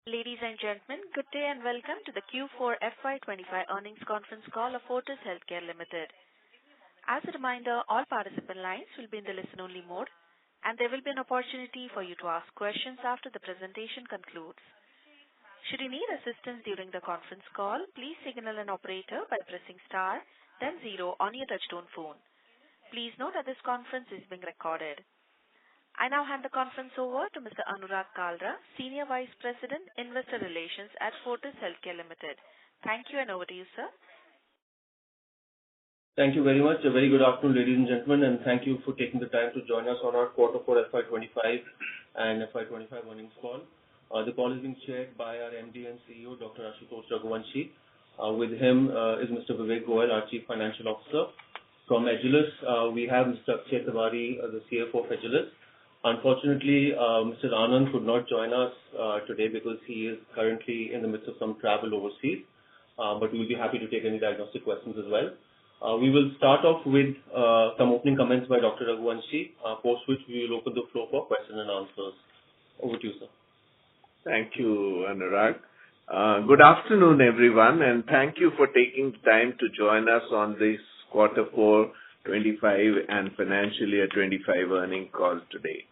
Ladies and gentlemen, good day and welcome to the Q4 FY25 earnings conference call of Fortis Healthcare Limited. As a reminder, all participant lines will be in the listen-only mode, and there will be an opportunity for you to ask questions after the presentation concludes. Should you need assistance during the conference call, please signal an operator by pressing star, then 0 on your touchtone phone. Please note that this conference is being recorded. I now hand the conference over to Mr. Anurag Kalra, Senior Vice President, Investor Relations at Fortis Healthcare Limited. Thank you, and over to you, sir. Thank you very much. A very good afternoon, ladies and gentlemen, and thank you for taking the time to join us on our Quarter 4 FY25 and FY25 earnings call. The call is being chaired by our MD and CEO, Dr. Ashutosh Raghuvanshi. With him is Mr. Vivek Goyal, our Chief Financial Officer. From Agilus, we have Mr. Akshay Tiwari, the CFO of Agilus. Unfortunately, Mr. Anand could not join us today because he is currently in the midst of some travel overseas, but we will be happy to take any diagnostic questions as well. We will start off with some opening comments by Dr. Raghuvanshi, post which we will open the floor for questions and answers. Over to you, sir. Thank you, Anurag. Good afternoon, everyone, and thank you for taking time to join us on this Quarter 4 25 and Financial Year 25 earnings call today.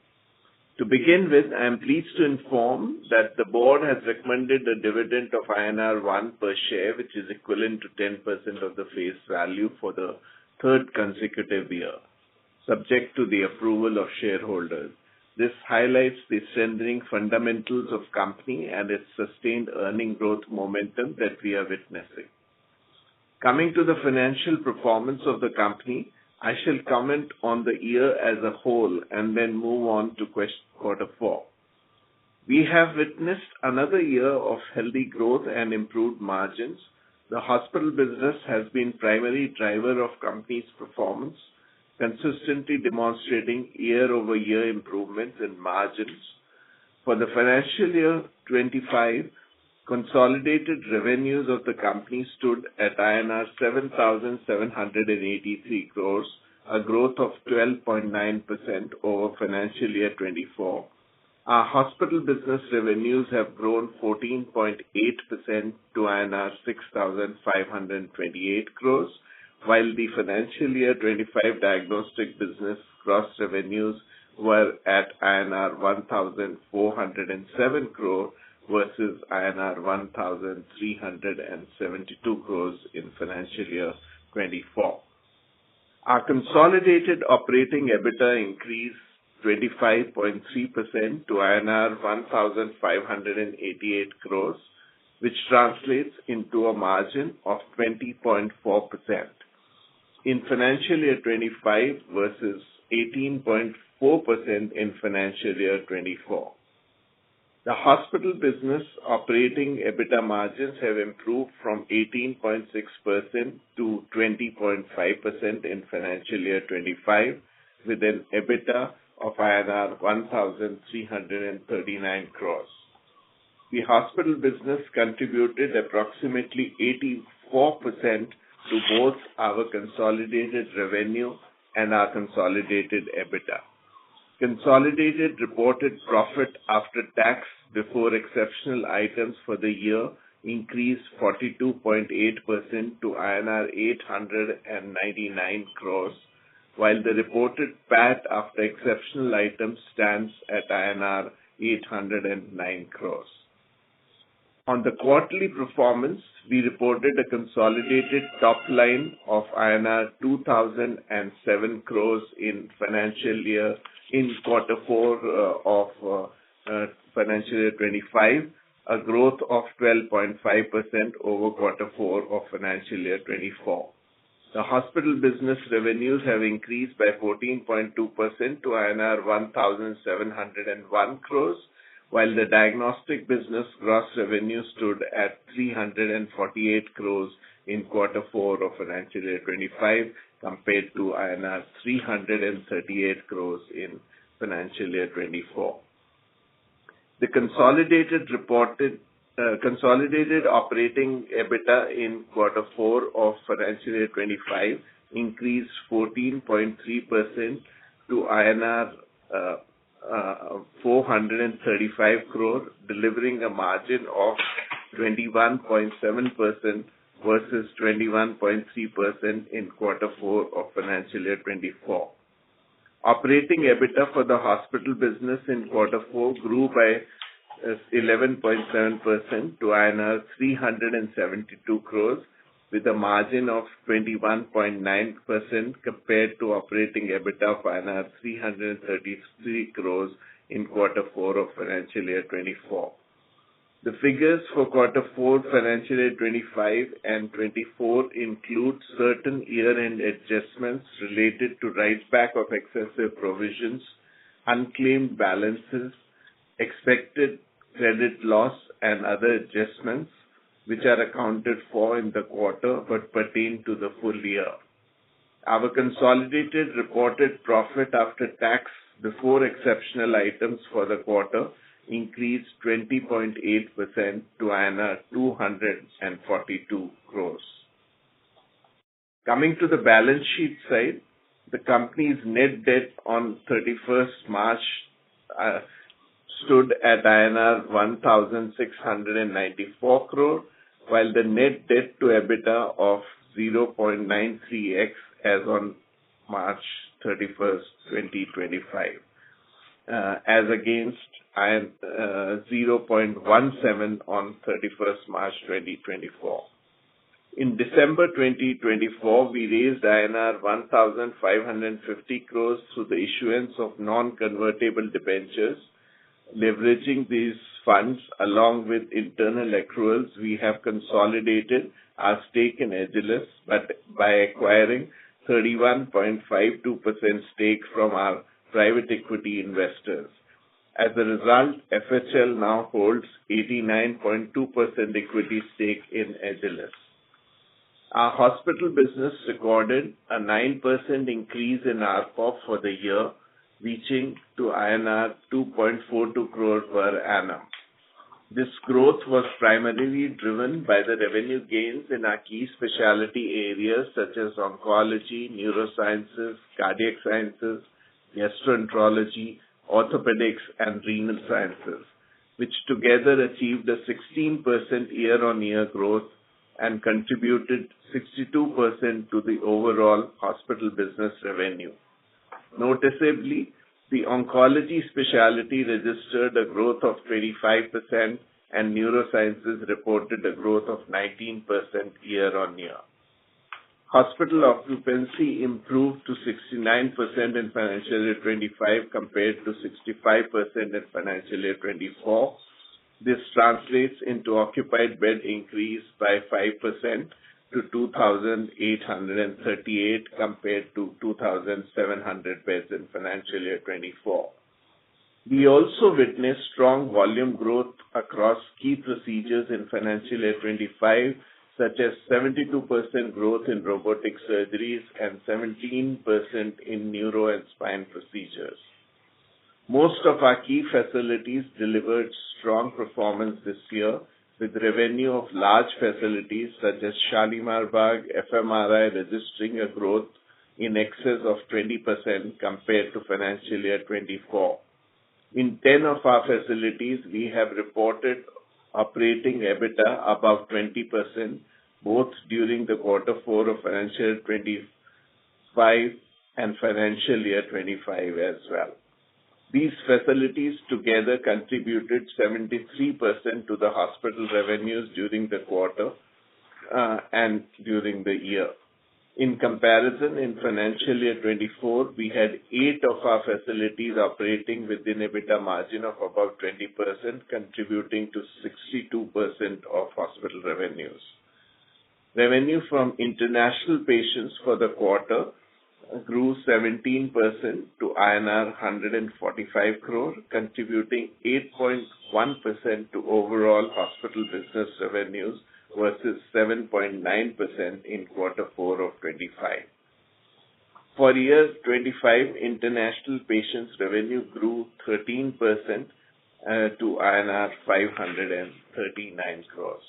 To begin with, I am pleased to inform that the board has recommended a dividend of INR 1 per share, which is equivalent to 10% of the face value for the third consecutive year, subject to the approval of shareholders. This highlights the strengthening fundamentals of company and its sustained earning growth momentum that we are witnessing. Coming to the financial performance of the company, I shall comment on the year as a whole and then move on to Quarter 4. We have witnessed another year of healthy growth and improved margins. The hospital business has been primary driver of company's performance, consistently demonstrating year-over-year improvements in margins. For the financial year 25, consolidated revenues of the company stood at INR 7,783 crores, a growth of 12.9% over financial year 24. Our hospital business revenues have grown 14.8% to INR 6,528 crores, while the financial year 25 diagnostic business gross revenues were at INR 1,407 crore versus INR 1,372 crores in financial year 24. Our consolidated operating EBITDA increased 25.3% to INR 1,588 crores, which translates into a margin of 20.4% in financial year 25 versus 18.4% in financial year 24. The hospital business operating EBITDA margins have improved from 18.6% to 20.5% in financial year 25, with an EBITDA of INR 1,339 crores. The hospital business contributed approximately 84% to both our consolidated revenue and our consolidated EBITDA. Consolidated reported profit after tax before exceptional items for the year increased 42.8% to INR 899 crores, while the reported PAT after exceptional items stands at INR 809 crores. On the quarterly performance, we reported a consolidated top line of INR 2,007 crores in Quarter 4 of financial year 25, a growth of 12.5% over Quarter 4 of financial year 24. The hospital business revenues have increased by 14.2% to INR 1,701 crores, while the diagnostic business gross revenue stood at 348 crores in Quarter 4 of financial year 25 compared to INR 338 crores in financial year 24. The consolidated operating EBITDA in Quarter 4 of financial year 25 increased 14.3% to INR 435 crore, delivering a margin of 21.7% versus 21.3% in quarter 4 of financial year 24. Operating EBITDA for the hospital business in quarter 4 grew by 11.7% to INR 372 crores, with a margin of 21.9% compared to operating EBITDA of INR 333 crores in quarter 4 of financial year 24. The figures for quarter 4 financial year 25 and 24 include certain year-end adjustments related to write-back of excessive provisions, unclaimed balances, expected credit loss, and other adjustments which are accounted for in the quarter but pertain to the full year. Our consolidated reported profit after tax before exceptional items for the quarter increased 20.8% to INR 242 crores. Coming to the balance sheet side, the company's net debt on 31st March stood at INR 1,694 crore, while the net debt to EBITDA of 0.93x as on March 31st, 2025, as against 0.17 on 31st March 2024. In December 2024, we raised INR 1,550 crores through the issuance of non-convertible debentures. Leveraging these funds along with internal accruals, we have consolidated our stake in Agilus by acquiring 31.52% stake from our private equity investors. As a result, FHL now holds 89.2% equity stake in Agilus. Our hospital business recorded a 9% increase in ARPOB for the year, reaching to INR 2.42 crore per annum. This growth was primarily driven by the revenue gains in our key specialty areas such as oncology, neurosciences, cardiac sciences, gastroenterology, orthopedics, and renal sciences, which together achieved a 16% year-on-year growth and contributed 62% to the overall hospital business revenue. Noticeably, the oncology specialty registered a growth of 25% and neurosciences reported a growth of 19% year-on-year. Hospital occupancy improved to 69% in financial year 25 compared to 65% in financial year 24. This translates into occupied bed increase by 5% to 2,838 compared to 2,700 beds in financial year 24. We also witnessed strong volume growth across key procedures in financial year 25, such as 72% growth in robotic surgeries and 17% in neuro and spine procedures. Most of our key facilities delivered strong performance this year, with revenue of large facilities such as Shalimar Bagh FMRI registering a growth in excess of 20% compared to financial year 24. In 10 of our facilities, we have reported operating EBITDA above 20%, both during the quarter 4 of financial year 25 and financial year 25 as well. These facilities together contributed 73% to the hospital revenues during the quarter and during the year. In comparison, in financial year 24, we had 8 of our facilities operating within EBITDA margin of about 20%, contributing to 62% of hospital revenues. Revenue from international patients for the quarter grew 17% to INR 145 crore, contributing 8.1% to overall hospital business revenues versus 7.9% in quarter 4 of 25. For year 25, international patients' revenue grew 13% to INR 539 crores.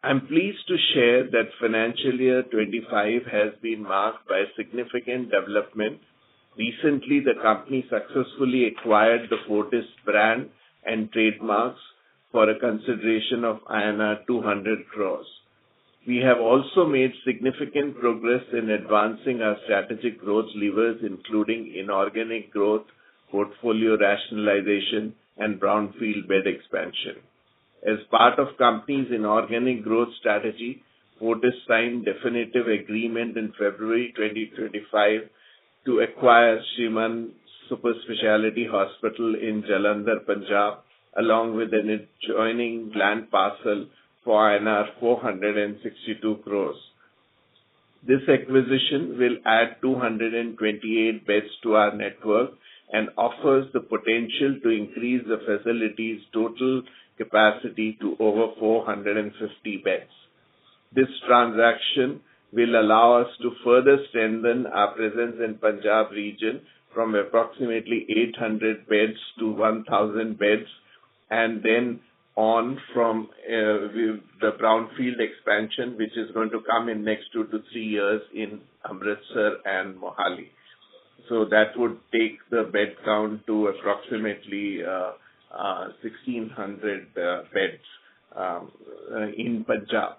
I'm pleased to share that financial year 25 has been marked by significant development Recently, the company successfully acquired the Fortis brand and trademarks for a consideration of INR 200 crores. We have also made significant progress in advancing our strategic growth levers, including inorganic growth, portfolio rationalization, and brownfield bed expansion. As part of company's inorganic growth strategy, Fortis signed definitive agreement in February 2025 to acquire Shriman Super Speciality Hospital in Jalandhar, Punjab, along with an adjoining land parcel for INR 462 crores. This acquisition will add 228 beds to our network and offers the potential to increase the facility's total capacity to over 450 beds. This transaction will allow us to further strengthen our presence in Punjab region from approximately 800 beds to 1,000 beds, and then on from the brownfield expansion, which is going to come in next 2 to 3 years in Amritsar and Mohali. So that would take the bed count to approximately 1,600 beds in Punjab.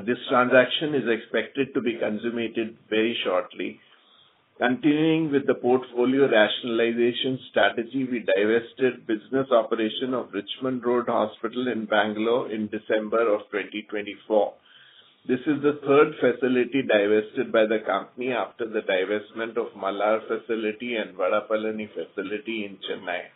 This transaction is expected to be consummated very shortly. Continuing with the portfolio rationalization strategy, we divested business operation of Richmond Road Hospital in Bangalore in December of 2024. This is the third facility divested by the company after the divestment of Mallar facility and Vadapalani facility in Chennai.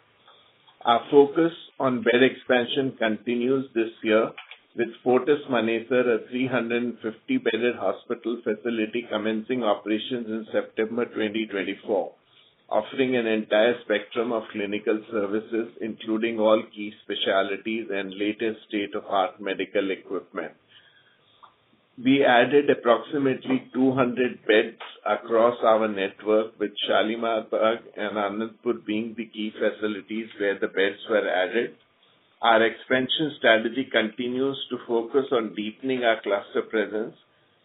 Our focus on bed expansion continues this year, with Fortis Manesar, a 350-bedded hospital facility commencing operations in September 2024, offering an entire spectrum of clinical services, including all key specialties and latest state-of-art medical equipment. We added approximately 200 beds across our network, with Shalimar Bagh and Anandpur being the key facilities where the beds were added. Our expansion strategy continues to focus on deepening our cluster presence.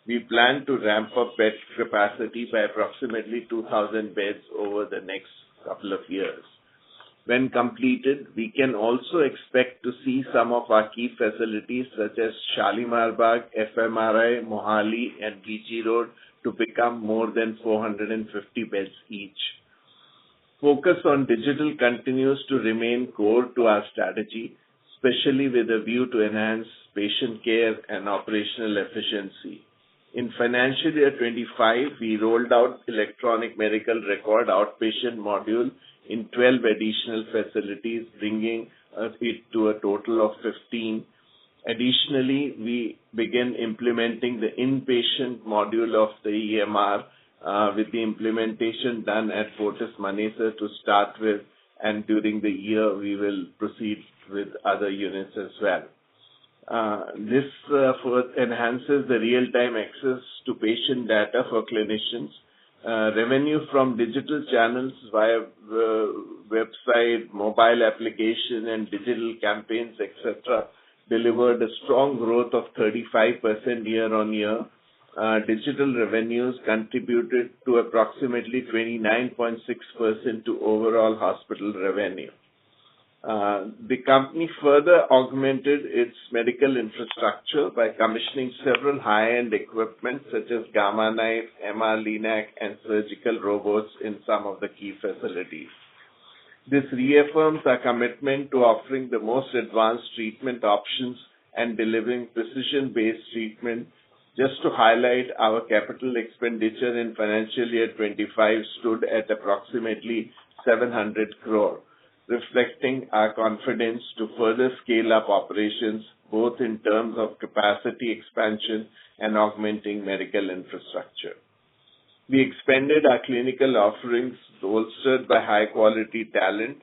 We plan to ramp up bed capacity by approximately 2,000 beds over the next couple of years. When completed, we can also expect to see some of our key facilities such as Shalimar Bagh, FMRI, Mohali, and BG Road to become more than 450 beds each. Focus on digital continues to remain core to our strategy, especially with a view to enhance patient care and operational efficiency. In financial year 25, we rolled out electronic medical record outpatient module in 12 additional facilities, bringing it to a total of 15. Additionally, we began implementing the inpatient module of the EMR, with the implementation done at Fortis Manesar to start with, and during the year we will proceed with other units as well. This enhances the real-time access to patient data for clinicians. Revenue from digital channels via website, mobile application, and digital campaigns, etc., delivered a strong growth of 35% year-on-year. Digital revenues contributed to approximately 29.6% to overall hospital revenue. The company further augmented its medical infrastructure by commissioning several high-end equipment such as Gamma Knife, MR Linac, and surgical robots in some of the key facilities. This reaffirms our commitment to offering the most advanced treatment options and delivering precision-based treatment. Just to highlight, our capital expenditure in financial year 25 stood at approximately 700 crore, reflecting our confidence to further scale up operations, both in terms of capacity expansion and augmenting medical infrastructure. We expanded our clinical offerings, bolstered by high-quality talent.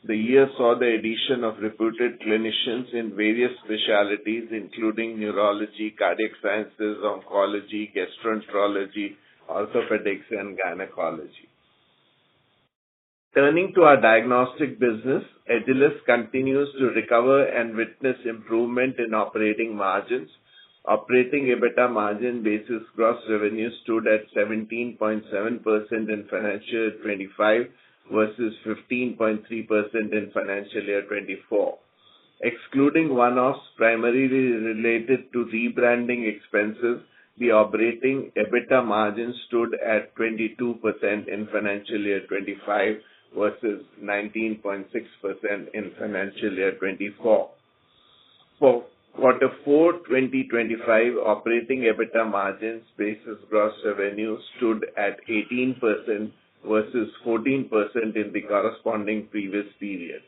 The year saw the addition of reputed clinicians in various specialties, including neurology, cardiac sciences, oncology, gastroenterology, orthopedics, and gynecology. Turning to our diagnostic business, Agilus continues to recover and witness improvement in operating margins. Operating EBITDA margin basis gross revenue stood at 17.7% in financial year 25 versus 15.3% in financial year 24. Excluding one-offs primarily related to rebranding expenses, the operating EBITDA margin stood at 22% in financial year 25 versus 19.6% in financial year 24. For quarter 4 2025, operating EBITDA margins basis gross revenue stood at 18% versus 14% in the corresponding previous period,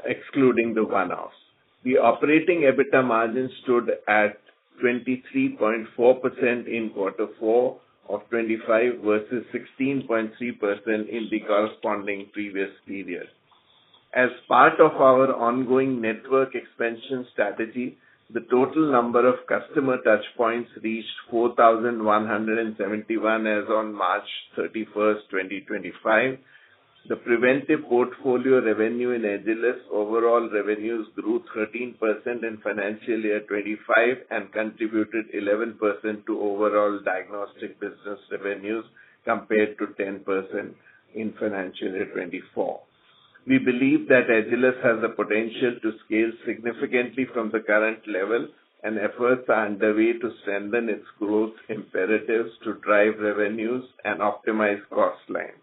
excluding the one-offs. The operating EBITDA margin stood at 23.4% in quarter 4 of 25 versus 16.3% in the corresponding previous period. As part of our ongoing network expansion strategy, the total number of customer touchpoints reached 4,171 as on March 31st, 2025. The preventive portfolio revenue in Agilus overall revenues grew 13% in financial year 25 and contributed 11% to overall diagnostic business revenues compared to 10% in financial year 24. We believe that Agilus has the potential to scale significantly from the current level, and efforts are underway to strengthen its growth imperatives to drive revenues and optimize cost lines.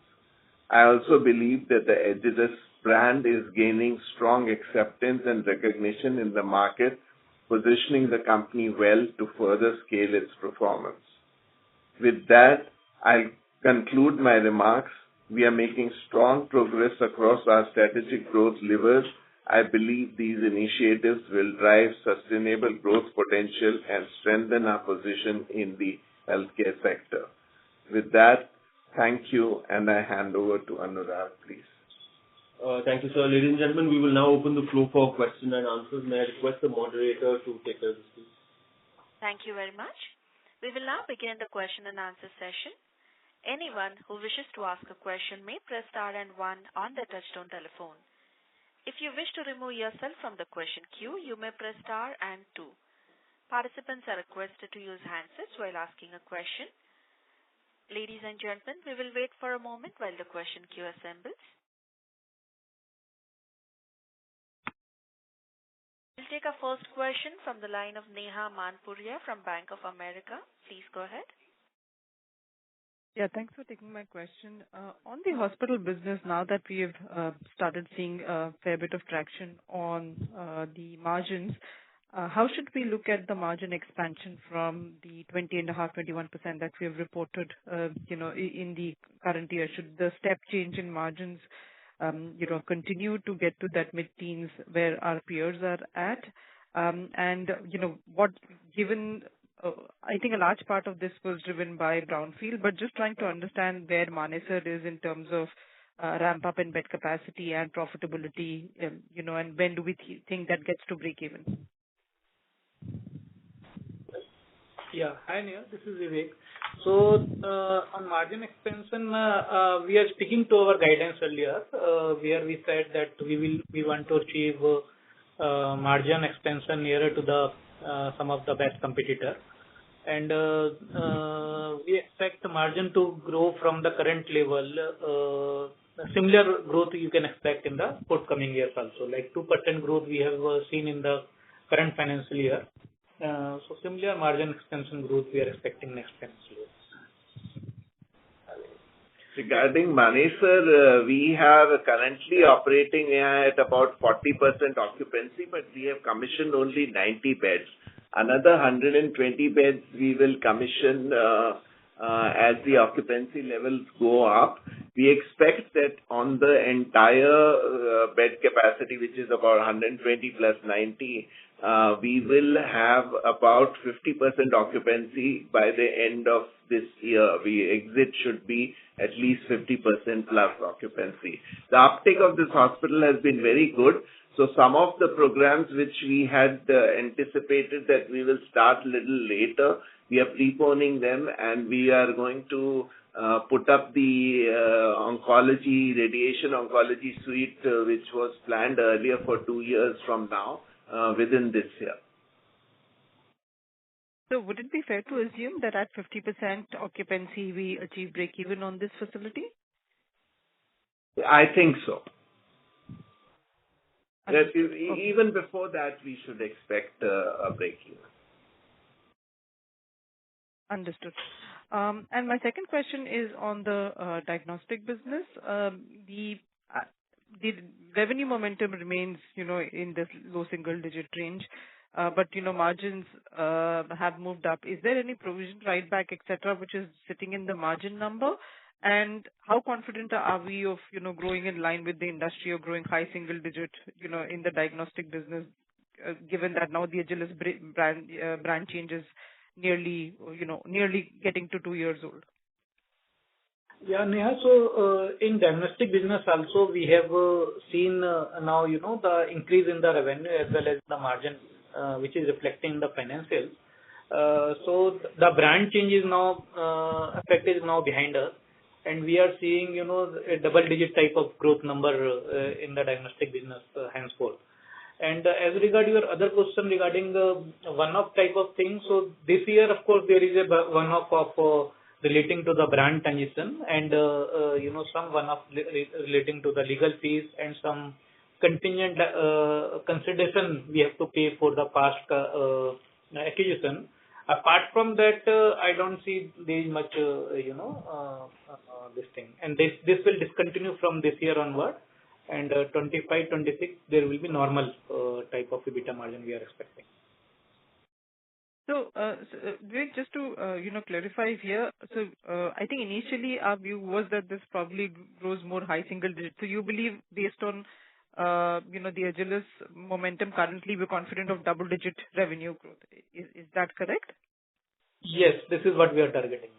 I also believe that the Agilus brand is gaining strong acceptance and recognition in the market, positioning the company well to further scale its performance. With that, I'll conclude my remarks. We are making strong progress across our strategic growth levers. I believe these initiatives will drive sustainable growth potential and strengthen our position in the healthcare sector. With that, thank you, and I hand over to Anurag, please. Thank you, sir. Ladies and gentlemen, we will now open the floor for question and answers. May I request the moderator to take care of this, please? Thank you very much. We will now begin the question and answer session. Anyone who wishes to ask a question may press star and 1 on their touchtone telephone. If you wish to remove yourself from the question queue, you may press star and 2. Participants are requested to use handsets while asking a question. Ladies and gentlemen, we will wait for a moment while the question queue assembles. We'll take our first question from the line of Neha Manpuria from Bank of America. Please go ahead. Yeah, thanks for taking my question. On the hospital business, now that we have started seeing a fair bit of traction on the margins, how should we look at the margin expansion from the 20.5%-21% that we have reported, in the current year? Should the step change in margins, continue to get to that mid-teens where our peers are at? I think a large part of this was driven by brownfield, but just trying to understand where Manesar is in terms of ramp up in bed capacity and profitability, and when do we think that gets to break even? Yeah. Hi, Neha. This is Vivek. So, on margin expansion, we are sticking to our guidance earlier, where we said that we want to achieve margin expansion nearer to the some of the best competitor. And we expect the margin to grow from the current level. Similar growth you can expect in the forthcoming years also. Like 2% growth we have seen in the current financial year. So similar margin expansion growth we are expecting next financial year. Regarding Manesar, we are currently operating at about 40% occupancy, but we have commissioned only 90 beds. Another 120 beds we will commission as the occupancy levels go up. We expect that on the entire bed capacity, which is about 120 plus 90, we will have about 50% occupancy by the end of this year. Exit should be at least 50% plus occupancy. The uptake of this hospital has been very good. So some of the programs which we had anticipated that we will start a little later, we are preponing them, and we are going to put up the radiation oncology suite, which was planned earlier for 2 years from now, within this year. So would it be fair to assume that at 50% occupancy, we achieve break-even on this facility? I think so. That Understood. even before that, we should expect a break-even. Understood. And my second question is on the diagnostic business. The revenue momentum remains, in this low single-digit range, but, margins have moved up. Is there any provision write back, et cetera, which is sitting in the margin number? And how confident are we of, growing in line with the industry or growing high single-digit, in the diagnostic business, given that now the Agilus brand changes nearly getting to 2 years old? Yeah, Neha. So, in diagnostic business also, we have seen now, the increase in the revenue as well as the margin, which is reflecting the financials. So the brand change is now, effect is now behind us, and we are seeing, a double-digit type of growth number in the diagnostic business henceforth. And as regard your other question regarding the one-off type of thing, so this year, of course, there is a one-off of relating to the brand transition and, some one-off relating to the legal fees and some contingent consideration we have to pay for the past acquisition. Apart from that, I don't see there is much, this thing. And this will discontinue from this year onward. And 25, 26, there will be normal type of EBITDA margin we are expecting. So, Vivek, just to clarify here, so I think initially our view was that this probably grows more high single digit. So you believe based on the Agilus momentum currently, we're confident of double digit revenue growth. Is that correct? Yes, this is what we are targeting.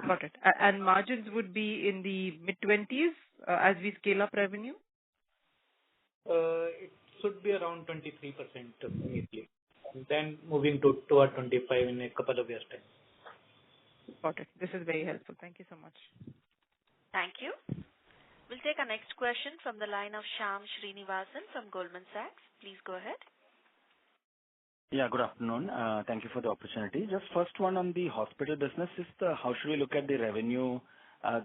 Got it. And margins would be in the mid-20s as we scale up revenue? It should be around 23% immediately. And then moving toward 25 in a couple of years' time. Got it. This is very helpful. Thank you so much. Thank you. We'll take our next question from the line of Shyam Srinivasan from Goldman Sachs. Please go ahead. Yeah, good afternoon. Thank you for the opportunity. Just first one on the hospital business is how should we look at the revenue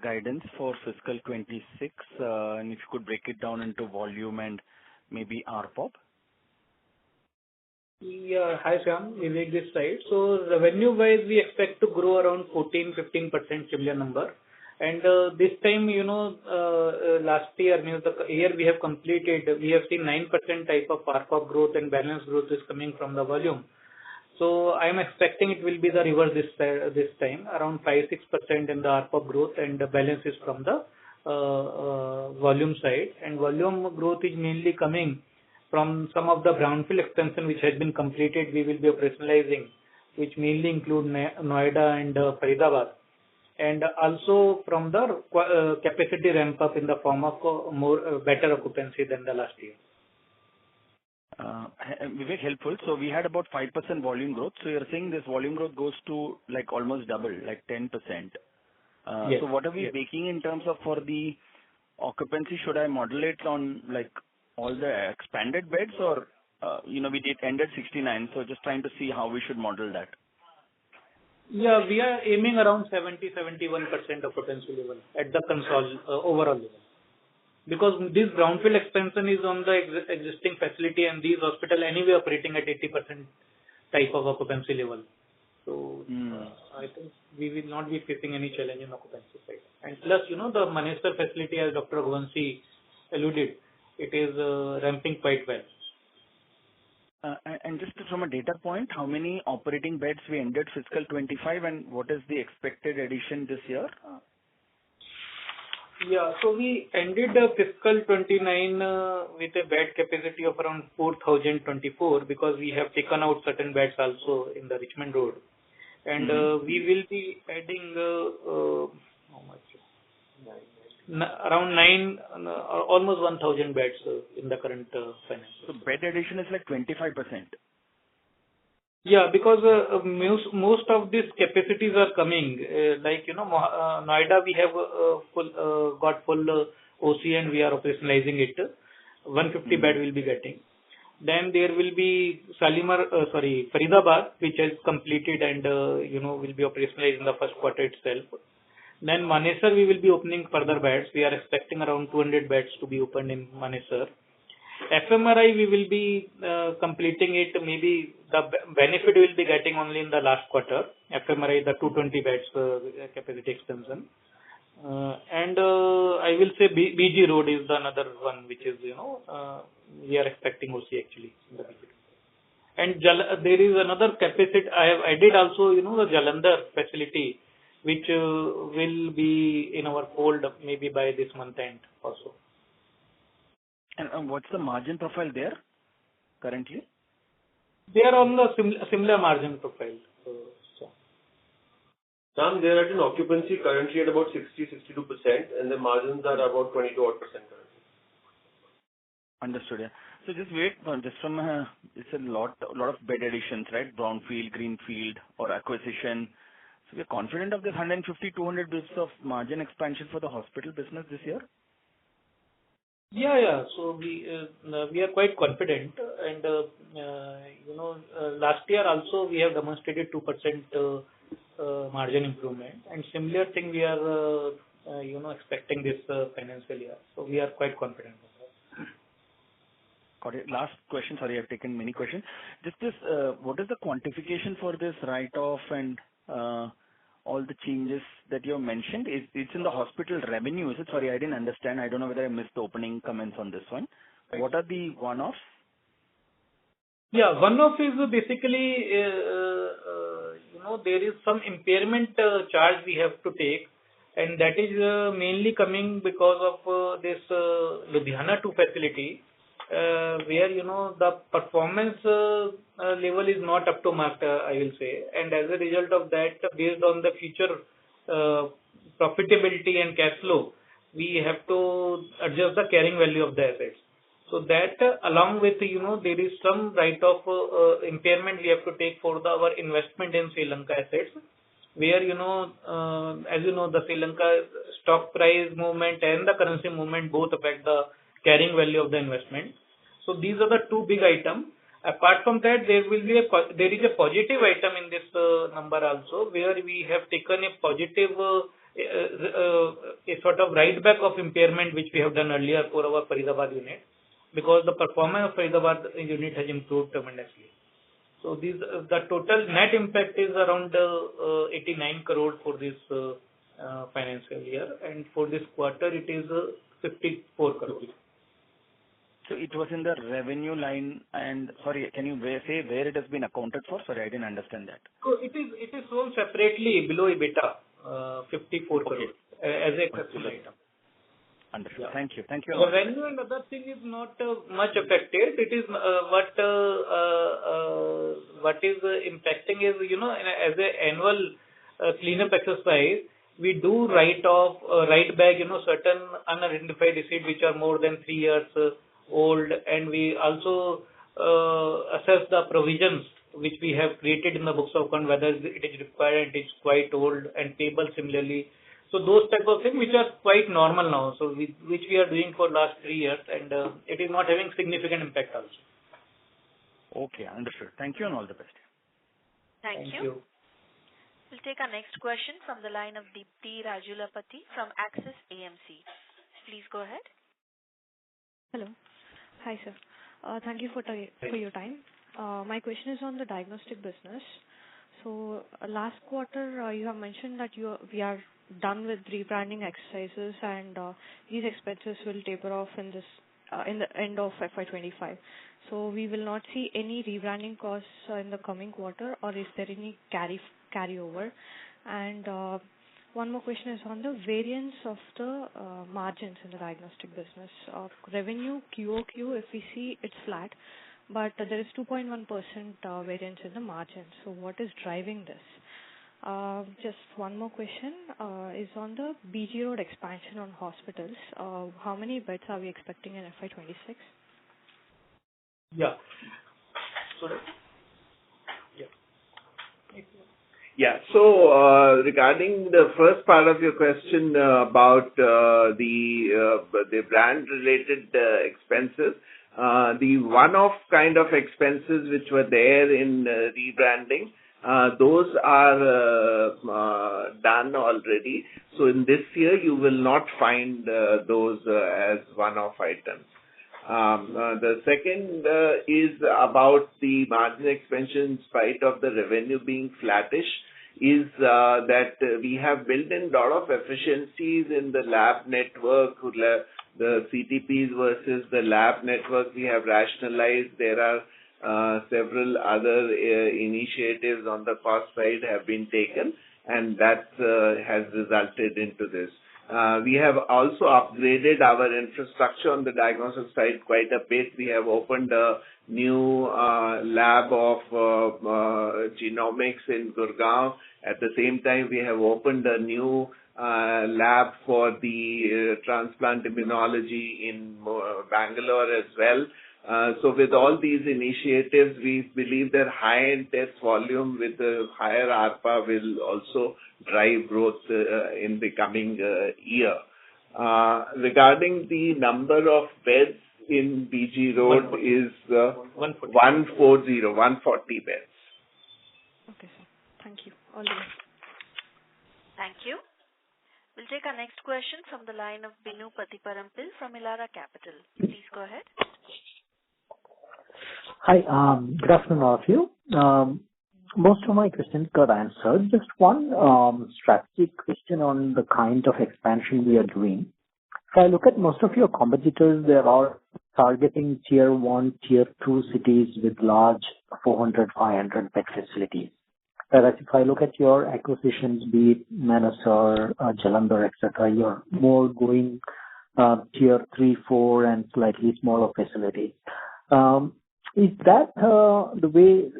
guidance for fiscal 26? And if you could break it down into volume and maybe RPOP. Yeah, hi Shyam, Vivek this side. So revenue-wise, we expect to grow around 14-15% similar number. And this time, last year, the year we have completed, we have seen 9% type of RPOP growth and balance growth is coming from the volume. So I am expecting it will be the reverse this time, around 5-6% in the RPOP growth, and the balance is from the volume side. And volume growth is mainly coming from some of the brownfield expansion which has been completed. We will be operationalizing, which mainly include Noida and Faridabad, and also from the capacity ramp up in the form of better occupancy than the last year. Vivek, helpful. So we had about 5% volume growth. So you're saying this volume growth goes to like almost double, like 10%. Yes. So what are we making in terms of for the occupancy? Should I model it on like all the expanded beds or, we ended 69. So just trying to see how we should model that. Yeah, we are aiming around 70-71% occupancy level at the overall level. Because this brownfield expansion is on the existing facility and these hospitals anyway operating at 80% type of occupancy level. So I think we will not be facing any challenge in occupancy side. And plus, the Manesar facility, as Dr. Raghuvanshi alluded, it is ramping quite well. And just from a data point, how many operating beds we ended fiscal 25 and what is the expected addition this year? Yeah, so we ended fiscal 29 with a bed capacity of around 4,024 because we have taken out certain beds also in the Richmond Road. And we will be adding how much? Around almost 1,000 beds in the current finance. So bed addition is like 25%. Yeah, because most of these capacities are coming. Noida we have got full OC and we are operationalizing it. 150 bed will be getting. Then there will be Faridabad, which has completed and will be operationalized in the first quarter itself. Then Manesar, we will be opening further beds. We are expecting around 200 beds to be opened in Manesar. FMRI, we will be completing it. Maybe the benefit will be getting only in the last quarter. FMRI, the 220 beds capacity extension. And I will say BG Road is the another one which is, we are expecting OC actually in the BG. And there is another capacity I have added also, the Jalandhar facility, which will be in our fold maybe by this month end also. And what's the margin profile there currently? They are on the similar margin profile. Sam, they are at an occupancy currently at about 60-62%, and the margins are about 22% currently. Understood. Yeah. So just wait, it's a lot of bed additions, right? Brownfield, greenfield, or acquisition. So we're confident of this 150-200 bits of margin expansion for the hospital business this year. Yeah. So we are quite confident, and last year also we have demonstrated 2% margin improvement, and similar thing we are expecting this financial year. So we are quite confident of that. Got it. Last question. Sorry, I've taken many questions. Just this, what is the quantification for this write-off and all the changes that you have mentioned? It's in the hospital revenue, is it? Sorry, I didn't understand. I don't know whether I missed the opening comments on this one. Right. What are the one-offs? Yeah, one-off is basically, there is some impairment charge we have to take, and that is mainly coming because of this Ludhiana 2 facility, where, the performance level is not up to mark, I will say. And as a result of that, based on the future profitability and cash flow, we have to adjust the carrying value of the assets. So that along with, there is some write-off impairment we have to take for our investment in Sri Lanka assets, where, as the Sri Lanka stock price movement and the currency movement both affect the carrying value of the investment. So these are the two big items. Apart from that, there is a positive item in this number also, where we have taken a positive a sort of write back of impairment which we have done earlier for our Faridabad unit, because the performance of Faridabad unit has improved tremendously. So the total net impact is around 89 crore for this financial year, and for this quarter it is 54 crore. So it was in the revenue line, and sorry, can you say where it has been accounted for? Sorry, I didn't understand that. So it is sold separately below EBITDA, 54 crore as a exceptional item. Understood. Yeah. Thank you. The revenue and other thing is not much affected. It is what is impacting is, as an annual cleanup exercise, we do write back, certain unidentified receipts which are more than 3 years old, and we also assess the provisions which we have created in the books of account, whether it is required, it is quite old, and payable similarly. So those type of things which are quite normal now, so which we are doing for last 3 years, and it is not having significant impact also. Okay, understood. Thank you and all the best. Thank you. We'll take our next question from the line of Deepti Rajulapati from Axis AMC. Please go ahead. Hello. Hi, sir. Thank you for your time. My question is on the diagnostic business. So last quarter, you have mentioned that we are done with rebranding exercises, and these expenses will taper off in the end of FY25. So we will not see any rebranding costs in the coming quarter, or is there any carryover? And one more question is on the variance of the margins in the diagnostic business. Revenue QOQ, if we see, it's flat, but there is 2.1% variance in the margin. So what is driving this? Just one more question is on the BG Road expansion on hospitals. How many beds are we expecting in FY26? Yeah. So regarding the first part of your question about the brand related expenses, The one-off kind of expenses which were there in rebranding, those are done already. So in this year, you will not find those as one-off items. The second is about the margin expansion in spite of the revenue being flattish, is that we have built in a lot of efficiencies in the lab network, the CTPs versus the lab network we have rationalized. There are several other initiatives on the cost side have been taken, and that has resulted into this. We have also upgraded our infrastructure on the diagnostic side quite a bit. We have opened a new lab of genomics in Gurgaon. At the same time, we have opened a new lab for the transplant immunology in Bangalore as well. So with all these initiatives, we believe that high-end test volume with the higher ARPA will also drive growth in the coming year. Regarding the number of beds in BG Road is 140 beds. Okay, sir. Thank you. All the best. Thank you. We'll take our next question from the line of Binu Patiparampil from Elara Capital. Please go ahead. Hi, good afternoon, all of you. Most of my questions got answered. Just one strategic question on the kind of expansion we are doing. If I look at most of your competitors, they are targeting tier 1, tier 2 cities with large 400, 500 bed facilities. Whereas if I look at your acquisitions, be it Manesar, Jalandhar, etc., you're more going tier 3, 4 and slightly smaller facilities. Is that the way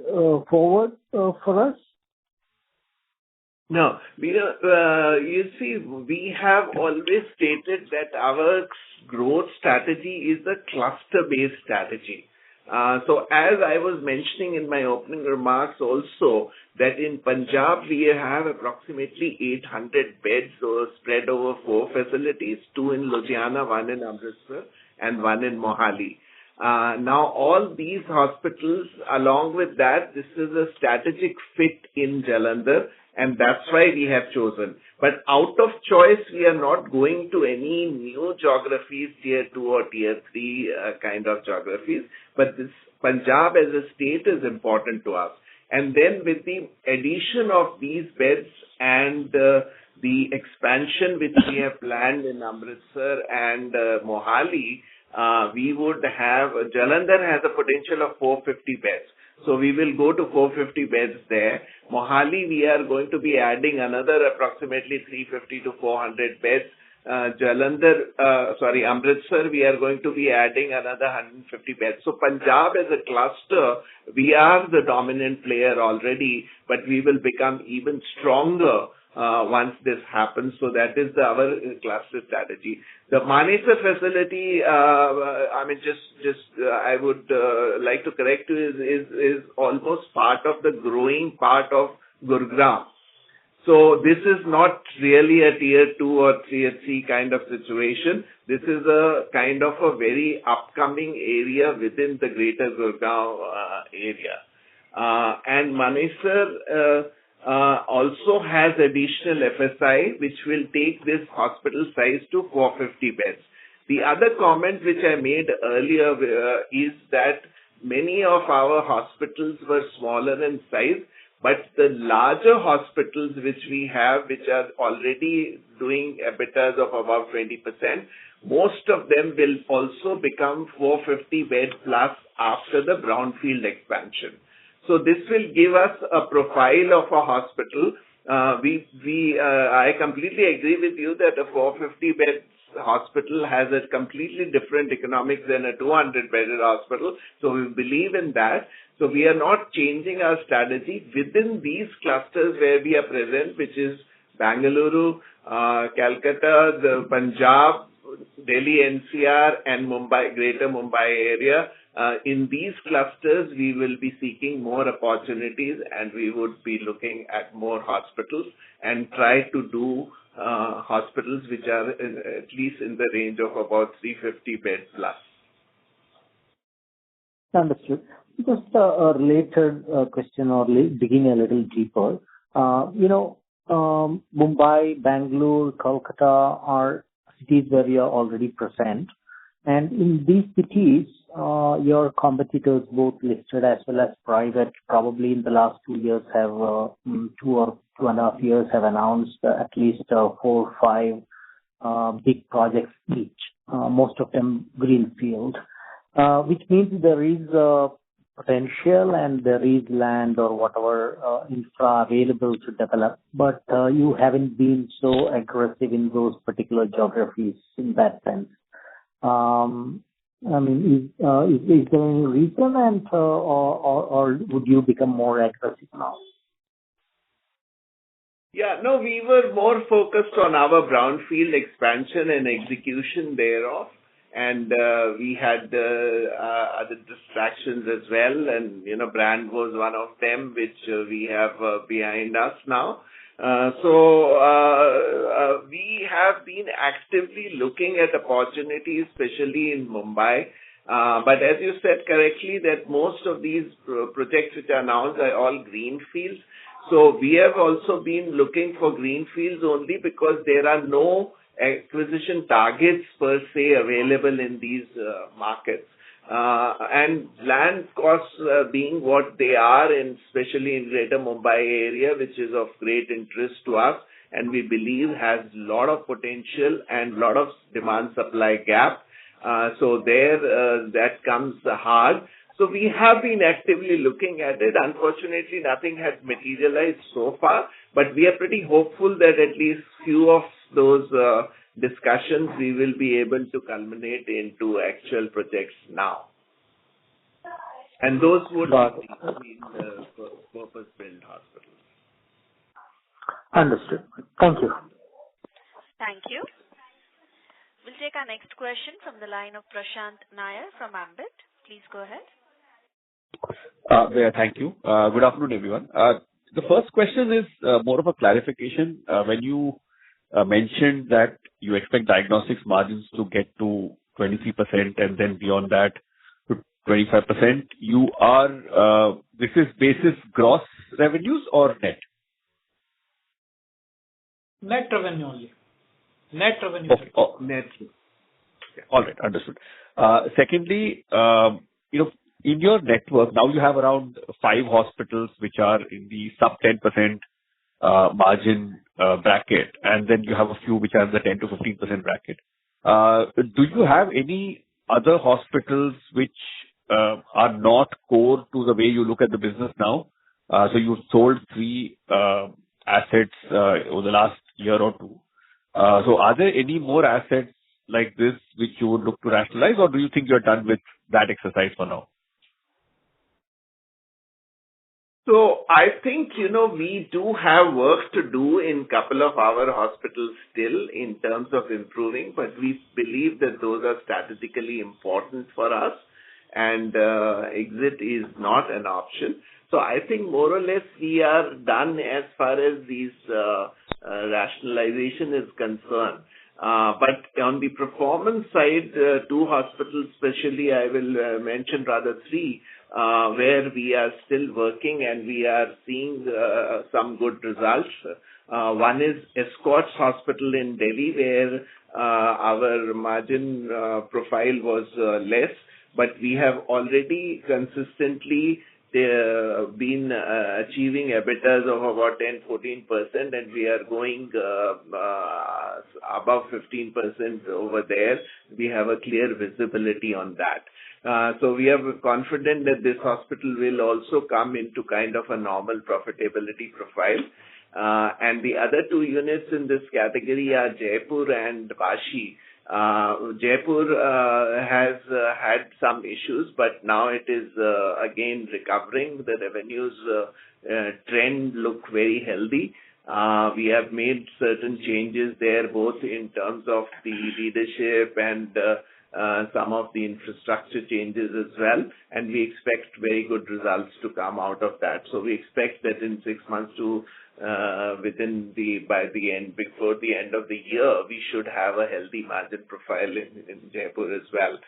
forward for us? No. You see, we have always stated that our growth strategy is a cluster-based strategy. So as I was mentioning in my opening remarks also, that in Punjab we have approximately 800 beds spread over 4 facilities, 2 in Ludhiana, 1 in Amritsar and 1 in Mohali. Now all these hospitals, along with that, this is a strategic fit in Jalandhar, and that's why we have chosen. But out of choice, we are not going to any new geographies, tier 2 or tier 3 kind of geographies. But this Punjab as a state is important to us. And then with the addition of these beds and the expansion which we have planned in Amritsar and Mohali, we would have, Jalandhar has a potential of 450 beds. So we will go to 450 beds there. Mohali, we are going to be adding another approximately 350 to 400 beds. Amritsar, we are going to be adding another 150 beds. So Punjab as a cluster, we are the dominant player already, but we will become even stronger once this happens. So that is our cluster strategy. The Manesar facility, I would like to correct you, is almost part of the growing part of Gurgaon. So this is not really a tier 2 or tier 3 kind of situation. This is a kind of a very upcoming area within the greater Gurgaon area. And Manesar also has additional FSI, which will take this hospital size to 450 beds. The other comment which I made earlier is that many of our hospitals were smaller in size, but the larger hospitals which we have, which are already doing EBITDAs of about 20%, most of them will also become 450 bed plus after the brownfield expansion. So this will give us a profile of a hospital. I completely agree with you that a 450 bed hospital has a completely different economics than a 200 bedded hospital. So we believe in that. So we are not changing our strategy within these clusters where we are present, which is Bangalore, Calcutta, the Punjab, Delhi NCR and Mumbai, Greater Mumbai area. In these clusters, we will be seeking more opportunities and we would be looking at more hospitals and try to do hospitals which are at least in the range of about 350 beds plus. Understood. Just a related question or digging a little deeper. Mumbai, Bangalore, Kolkata are cities where you are already present. And in these cities, your competitors, both listed as well as private, probably in the last 2 years have, 2.5 years have announced at least 4 or 5 big projects each, most of them greenfield, which means there is potential and there is land or whatever infra available to develop, but you haven't been so aggressive in those particular geographies in that sense. Is there any reason, and or would you become more aggressive now? Yeah, no, we were more focused on our brownfield expansion and execution thereof, and we had other distractions as well, and brand was one of them, which we have behind us now. So we have been actively looking at opportunities, especially in Mumbai. But as you said correctly, that most of these projects which are announced are all greenfields. So we have also been looking for greenfields only because there are no acquisition targets per se available in these markets. And land costs being what they are, and especially in Greater Mumbai area, which is of great interest to us, and we believe has a lot of potential and lot of demand-supply gap. So there, that comes hard. So we have been actively looking at it. Unfortunately, nothing has materialized so far, but we are pretty hopeful that at least few of those discussions we will be able to culminate into actual projects now. And those would be the purpose-built hospitals. Understood. Thank you. Thank you. We'll take our next question from the line of Prashant Nair from Ambit. Please go ahead. Thank you. Good afternoon, everyone. The first question is more of a clarification. When you mentioned that you expect diagnostics margins to get to 23% and then beyond that to 25%, this is basis gross revenues or net? Net revenue only. Net revenue. Net. All right, understood. Secondly, in your network, now you have around 5 hospitals which are in the sub 10% margin bracket, and then you have a few which are in the 10 to 15% bracket. Do you have any other hospitals which are not core to the way you look at the business now? So you've sold 3 assets over the last year or 2. So are there any more assets like this which you would look to rationalize, or do you think you're done with that exercise for now? So I think, we do have work to do in couple of our hospitals still in terms of improving, but we believe that those are strategically important for us, and exit is not an option. So I think more or less we are done as far as these rationalization is concerned. But on the performance side, 2 hospitals especially, I will mention rather 3, where we are still working and we are seeing some good results. One is Escorts Hospital in Delhi, where our margin profile was less, but we have already consistently been achieving EBITDAs of about 10-14%, and we are going above 15% over there. We have a clear visibility on that. So we are confident that this hospital will also come into kind of a normal profitability profile. And the other 2 units in this category are Jaipur and Vashi. Jaipur has had some issues, but now it is again recovering. The revenues trend look very healthy. We have made certain changes there, both in terms of the leadership and some of the infrastructure changes as well, and we expect very good results to come out of that. So we expect that in 6 months to before the end of the year, we should have a healthy margin profile in Jaipur as well.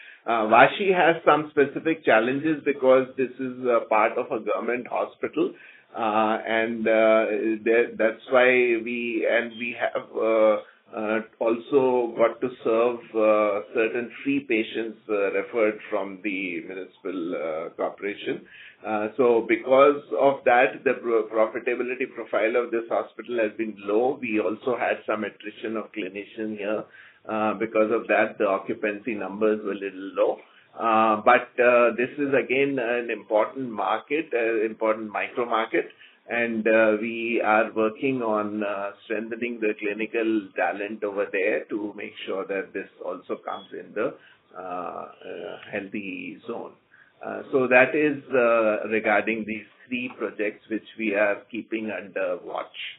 Vashi has some specific challenges because this is part of a government hospital, and that's why we have also got to serve certain free patients referred from the municipal corporation. So because of that, the profitability profile of this hospital has been low. We also had some attrition of clinicians here. Because of that, the occupancy numbers were a little low. But this is again an important market, important micro market, and we are working on strengthening the clinical talent over there to make sure that this also comes in the healthy zone. So that is regarding these 3 projects which we are keeping under watch.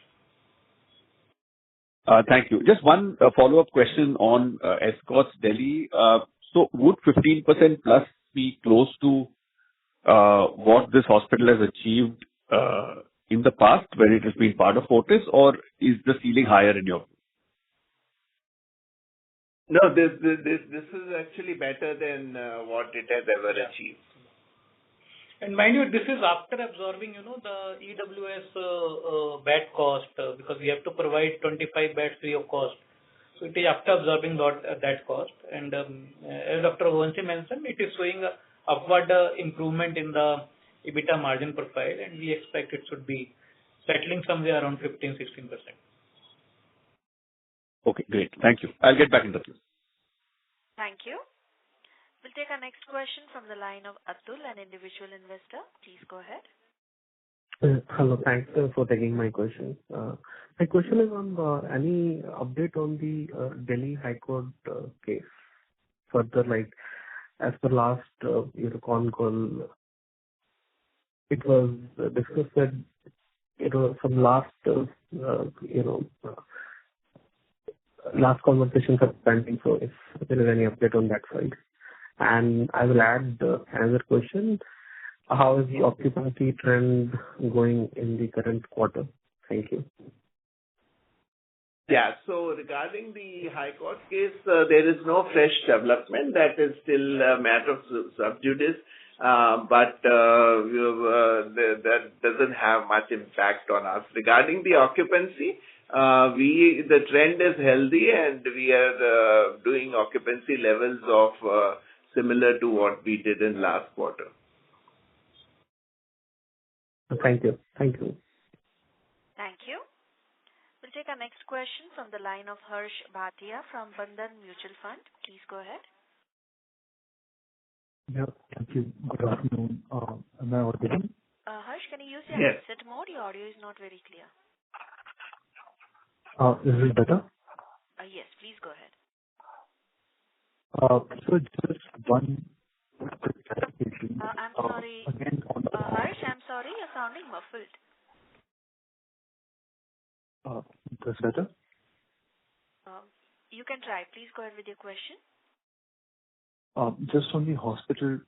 Thank you. Just one follow-up question on Escorts Delhi. So would 15% plus be close to what this hospital has achieved in the past when it has been part of Fortis, or is the ceiling higher in your view? No, this is actually better than what it has ever achieved. And mind you, this is after absorbing, the EWS bed cost, because we have to provide 25 beds free of cost. So it is after absorbing that cost. And as Dr. Vanshi mentioned, it is showing a upward improvement in the EBITDA margin profile, and we expect it should be settling somewhere around 15-16%. Okay, great. Thank you. I'll get back in touch with you. Thank you. We'll take our next question from the line of Atul, an individual investor. Please go ahead. Hello. Thanks for taking my question. My question is on any update on the Delhi High Court case. Further, as per last ConCall, it was discussed that some last conversations are pending. So if there is any update on that side. And I will add another question. How is the occupancy trend going in the current quarter? Thank you. Yeah. So regarding the High Court case, there is no fresh development. That is still a matter of sub judice. But that doesn't have much impact on us. Regarding the occupancy, the trend is healthy, and we are doing occupancy levels of similar to what we did in last quarter. Thank you. Thank you. Thank you. We'll take our next question from the line of Harsh Bhatia from Bandhan Mutual Fund. Please go ahead. Yeah, thank you. Good afternoon. Am I audible? Harsh, can you use your headset mode? Your audio is not very clear. Is it better? Yes, please go ahead. So just one quick clarification. I'm sorry. Again, Harsh, I'm sorry, you're sounding muffled. That's better? You can try. Please go ahead with your question. Just on the hospital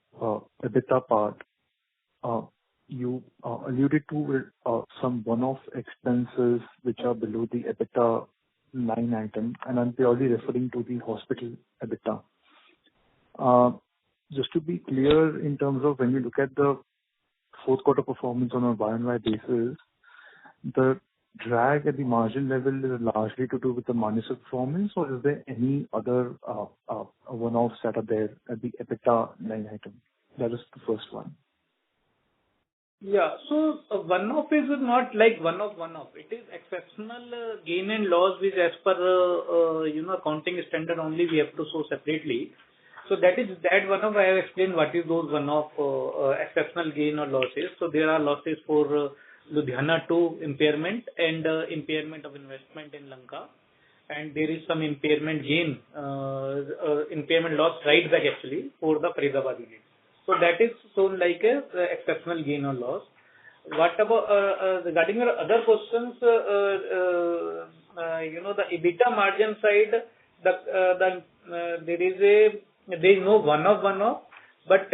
EBITDA part, you alluded to some one-off expenses which are below the EBITDA line item, and I'm purely referring to the hospital EBITDA. Just to be clear, in terms of when you look at the fourth quarter performance on a Y-on-Y basis, the drag at the margin level is largely to do with the Manesar performance, or is there any other one-offs that are there at the EBITDA line item? That is the first one. Yeah. So one-off is not like one-off. It is exceptional gain and loss, which as per accounting standard only we have to show separately. So that one-off I have explained what is those one-off exceptional gain or losses. So there are losses for Ludhiana 2 impairment and impairment of investment in Lanka, and there is some impairment gain, impairment loss right back actually for the Faridabad unit. So that is shown like a exceptional gain or loss. What about regarding your other questions? The EBITDA margin side, there is a there is no one-off, but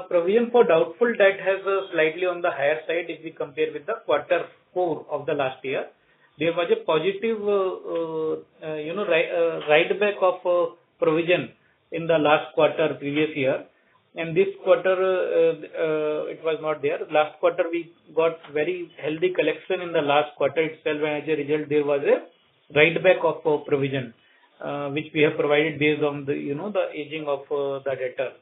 provision for doubtful debt has slightly on the higher side if we compare with the quarter 4 of the last year. There was a positive, write back of provision in the last quarter previous year, and this quarter it was not there. Last quarter we got very healthy collection in the last quarter itself, and as a result there was a write back of provision which we have provided based on the the aging of the debtor.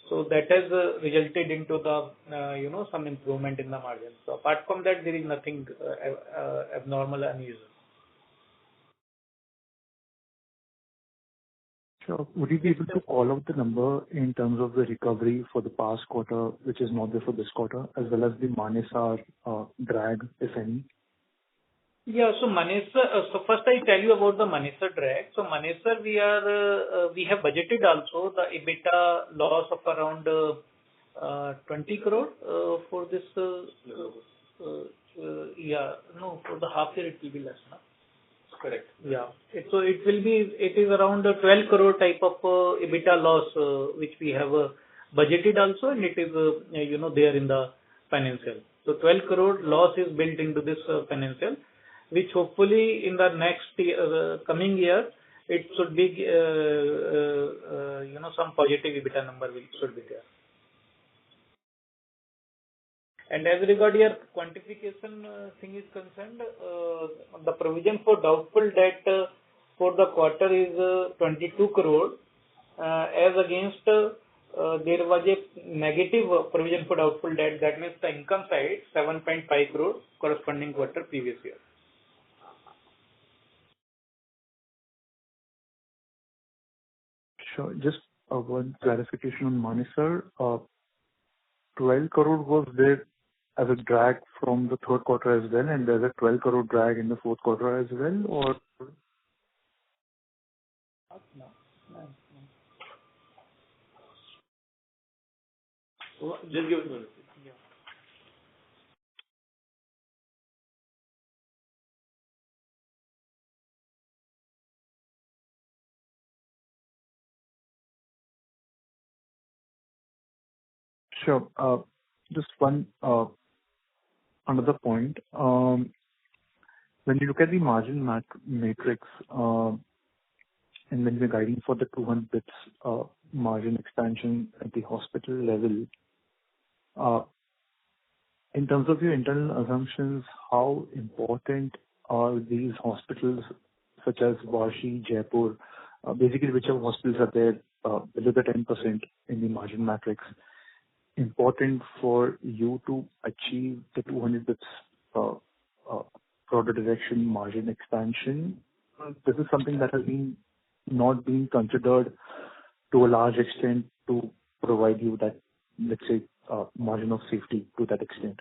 So that has resulted into the some improvement in the margin. So apart from that, there is nothing abnormal, unusual. Sure. Would you be able to call out the number in terms of the recovery for the past quarter, which is not there for this quarter, as well as the Manesar drag, if any? Yeah. So Manesar, so first I tell you about the Manesar drag. So Manesar, we have budgeted also the EBITDA loss of around 20 crore for this. For the half year it will be less, no? Correct. Yeah. It is around 12 crore type of EBITDA loss which we have budgeted also, and it is there in the financial. So 12 crore loss is built into this financial, which hopefully in the next coming year it should be some positive EBITDA number should be there. And as regard your quantification thing is concerned, the provision for doubtful debt for the quarter is 22 crore, as against there was a negative provision for doubtful debt, that means the income side 7.5 crore corresponding quarter previous year. Sure. Just one clarification on Manesar. 12 crore was there as a drag from the third quarter as well, and there's a 12 crore drag in the fourth quarter as well, or? No. Just give it a minute. Yeah. Sure. Just one another point. When you look at the margin matrix, and when we're guiding for the 200 bits margin expansion at the hospital level, in terms of your internal assumptions, how important are these hospitals such as Vashi, Jaipur, basically whichever hospitals are there below the 10% in the margin matrix, important for you to achieve the 200 bits broader direction margin expansion? This is something that has not been considered to a large extent to provide you that, let's say, margin of safety to that extent.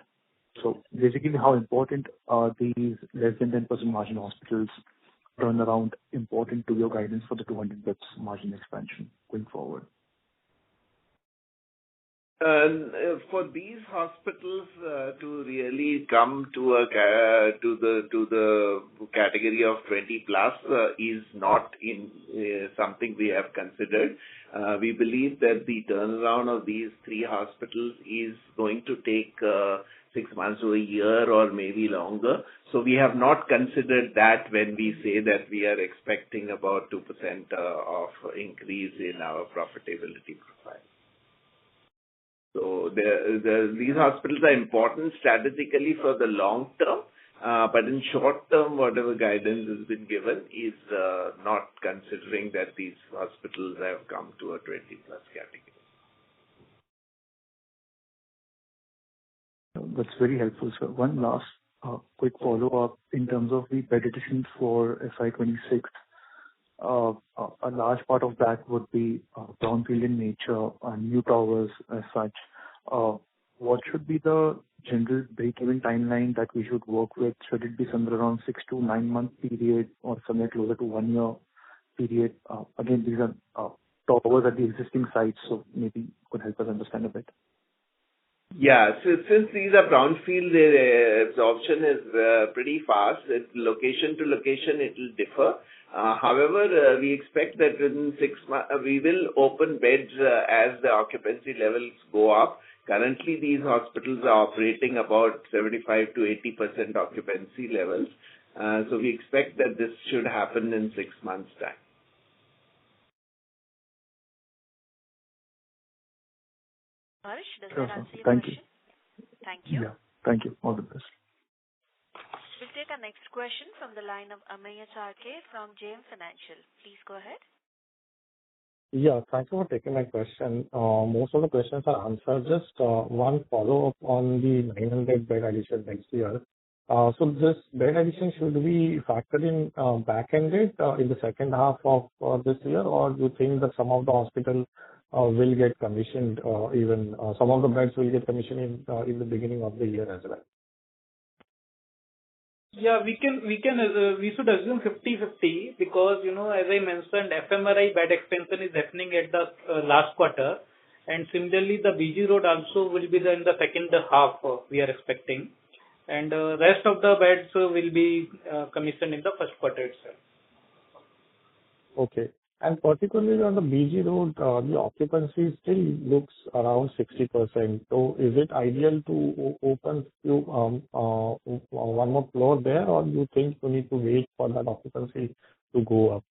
So basically, how important are these less than 10% margin hospitals turnaround important to your guidance for the 200 bits margin expansion going forward? For these hospitals to really come to the category of 20 plus is not in something we have considered. We believe that the turnaround of these 3 hospitals is going to take 6 months to a year or maybe longer. So we have not considered that when we say that we are expecting about 2% of increase in our profitability profile. So these hospitals are important strategically for the long term, but in short term, whatever guidance has been given is not considering that these hospitals have come to a 20 plus category. That's very helpful, sir. One last quick follow-up in terms of the bed additions for FY26. A large part of that would be brownfield in nature, new towers as such. What should be the general break-even timeline that we should work with? Should it be somewhere around 6 to 9 month period or somewhere closer to 1 year period? Again, these are towers at the existing sites, so maybe you could help us understand a bit. Yeah. So since these are brownfield, the absorption is pretty fast. Location to location, it will differ. However, we expect that within 6 months, we will open beds as the occupancy levels go up. Currently, these hospitals are operating about 75 to 80% occupancy levels. So we expect that this should happen in 6 months' time. Harsh, does Sure, that sir. answer your Thank question? you. Thank you. Yeah. Thank you. All the best. We'll take our next question from the line of Ameya Charke from JM Financial. Please go ahead. Yeah, thank you for taking my question. Most of the questions are answered. Just one follow-up on the 900 bed addition next year. So this bed addition, should we factor in back-ended in the second half of this year, or do you think that some of the hospitals will get commissioned, even some of the beds will get commissioned in the beginning of the year as well? Yeah, we should assume 50-50 because, as I mentioned, FMRI bed expansion is happening at the last quarter, and similarly the BG Road also will be in the second half we are expecting, and rest of the beds will be commissioned in the first quarter itself. Okay. And particularly on the BG Road, the occupancy still looks around 60%. So is it ideal to open one more floor there, or do you think you need to wait for that occupancy to go up?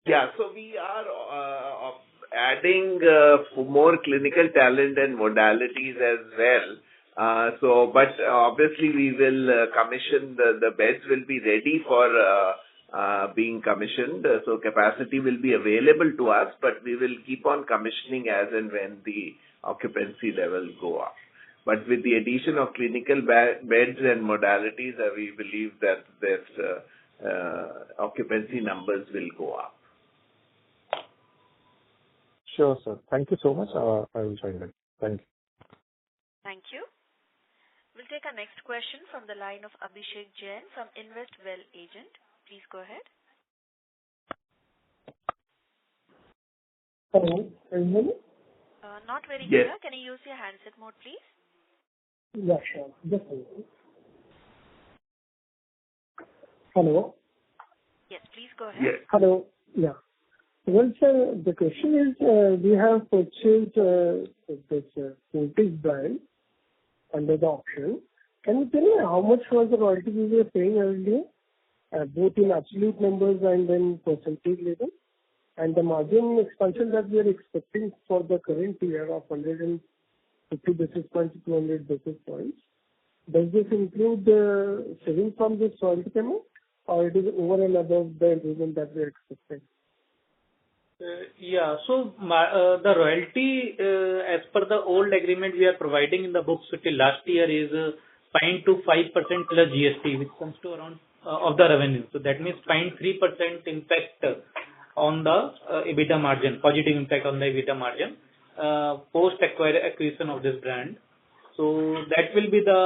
Yeah, so we are adding more clinical talent and modalities as well. But obviously we will commission the beds will be ready for being commissioned. So capacity will be available to us, but we will keep on commissioning as and when the occupancy levels go up. But with the addition of clinical beds and modalities, we believe that occupancy numbers will go up. Sure, sir. Thank you so much. I will join that. Thank you. Thank you. We'll take our next question from the line of Abhishek Jain from Invest Well Agent. Please go ahead. Hello, can you hear me? Not very Yes. clear. Can you use your handset mode, please? Yeah, sure. Just a minute. Hello? Yes, please go ahead. Yes. Hello. Yeah. Well, sir, the question is, we have purchased this Fortis brand under the option. Can you tell me how much was the royalty we were paying earlier, both in absolute numbers and then percentage level? And the margin expansion that we are expecting for the current year of 150 basis points to 200 basis points, does this include the saving from this royalty payment, or it is over and above the improvement that we are expecting? Yeah, so the royalty as per the old agreement we are providing in the books till last year is 0.25% plus GST, which comes to around of the revenue. So that means 0.3% impact on the EBITDA margin, positive impact on the EBITDA margin post acquisition of this brand. So that will be the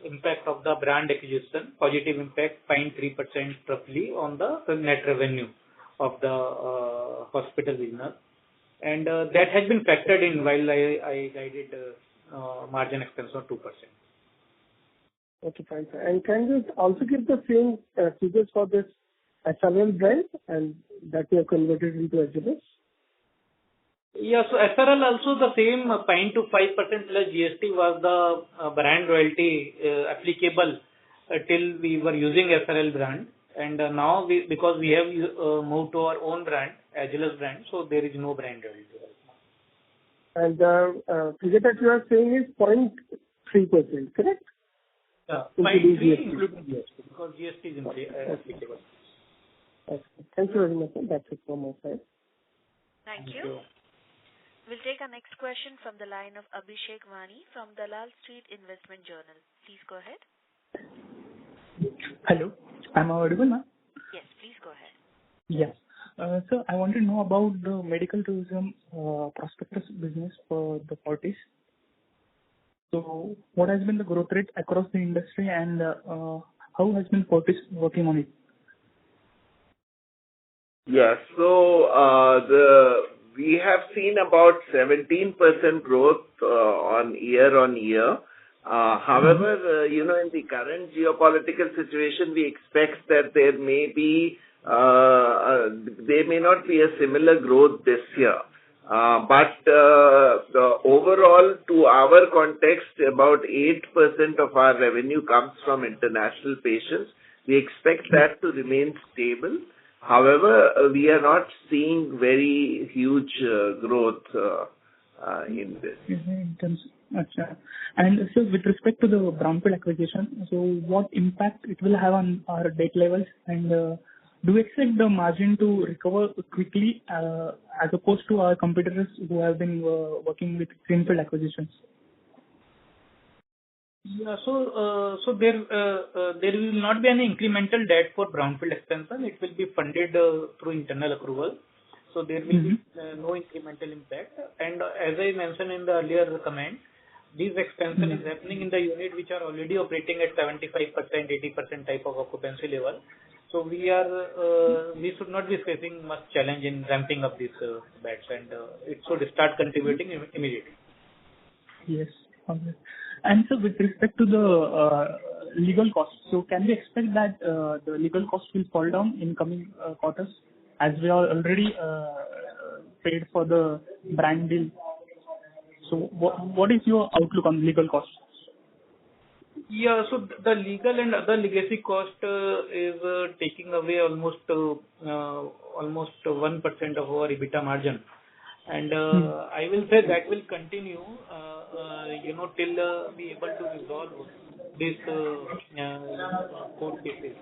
impact of the brand acquisition, positive impact 0.3% roughly on the net revenue of the hospital business, and that has been factored in while I guided margin expansion of 2%. Okay, fine, sir. And can you also give the same figures for this SRL brand and that you have converted into HLS? Yeah, so SRL also the same 0.25% plus GST was the brand royalty applicable till we were using SRL brand. And now, because we have moved to our own brand, Agilus brand, so there is no brand royalty right now. And the figure that you are saying is 0.3%, correct? Yeah, 0.3 including GST, because GST is applicable. Okay. Thank you very much, sir. That's it from my side. Thank you. We'll take our next question from the line of Abhishek Vani from Dalal Street Investment Journal. Please go ahead. Hello, am I audible now? Yes, please go ahead. Yes. So I want to know about the medical tourism prospectus business for the Fortis. So what has been the growth rate across the industry, and how has been Fortis working on it? Yeah, so we have seen about 17% growth on year. However, in the current geopolitical situation, we expect that there may not be a similar growth this year. But overall, to our context, about 8% of our revenue comes from international patients. We expect that to remain stable. However, we are not seeing very huge growth in this. Achha. And so with respect to the brownfield acquisition, so what impact it will have on our debt levels, and do we expect the margin to recover quickly as opposed to our competitors who have been working with greenfield acquisitions? Yeah, so there will not be any incremental debt for brownfield expansion. It will be funded through internal accrual. So there will be no incremental impact. And as I mentioned in the earlier comment, this expansion is happening in the unit which are already operating at 75%, 80% type of occupancy level. So we should not be facing much challenge in ramping up these beds, and it should start contributing immediately. Yes. Okay. And so with respect to the legal costs, so can we expect that the legal costs will fall down in coming quarters, as we are already paid for the brand deal? So what is your outlook on legal costs? Yeah, so the legal and other legacy cost is taking away almost 1% of our EBITDA margin, and I will say that will continue, till we able to resolve these court cases,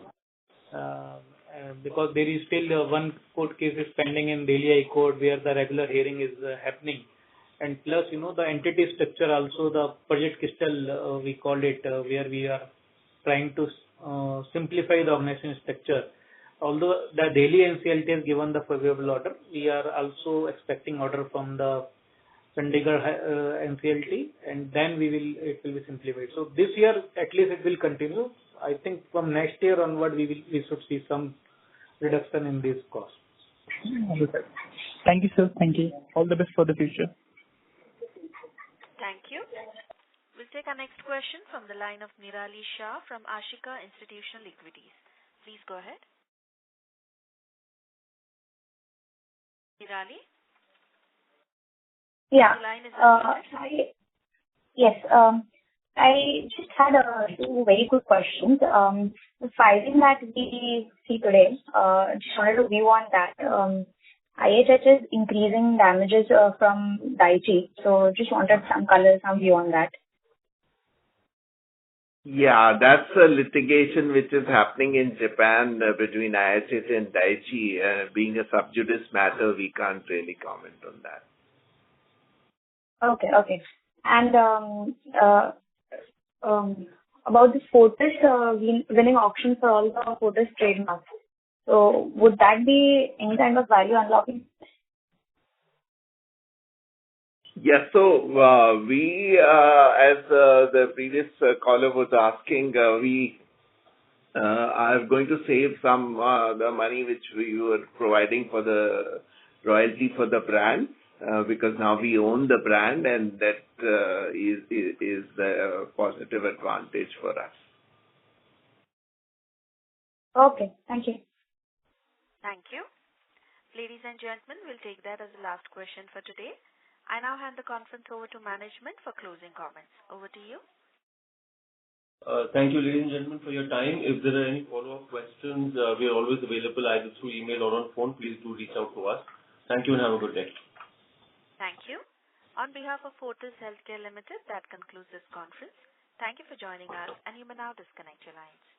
because there is still one court case is pending in Delhi High Court where the regular hearing is happening. And plus, the entity structure also, the Project Crystal, we called it, where we are trying to simplify the organization structure. Although the Delhi NCLT has given the favorable order, we are also expecting order from the Chandigarh NCLT, and then it will be simplified. So this year, at least it will continue. I think from next year onward, we should see some reduction in these costs. Thank you, sir. Thank you. All the best for the future. Thank you. We'll take our next question from the line of Nirali Shah from Ashika Institutional Equities. Please go ahead. Nirali? Yeah. The line is yes. I just had two very quick questions. The filing that we see today, just wanted to view on that. IHH is increasing damages from Daiichi, so just wanted some color, some view on that. Yeah, that's a litigation which is happening in Japan between IHH and Daiichi. Being a sub judice matter, we can't really comment on that. Okay. And about this Fortis winning auction for all the Fortis trademarks. So would that be any kind of value unlocking? Yes, so we, as the previous caller was asking, we are going to save some the money which we were providing for the royalty for the brand, because now we own the brand, and that is the positive advantage for us. Okay, thank you. Thank you. Ladies and gentlemen, we'll take that as the last question for today. I now hand the conference over to management for closing comments. Over to you. Thank you, ladies and gentlemen, for your time. If there are any follow-up questions, we are always available either through email or on phone. Please do reach out to us. Thank you and have a good day. Thank you. On behalf of Fortis Healthcare Limited, that concludes this conference. Thank you for joining us, and you may now disconnect your lines.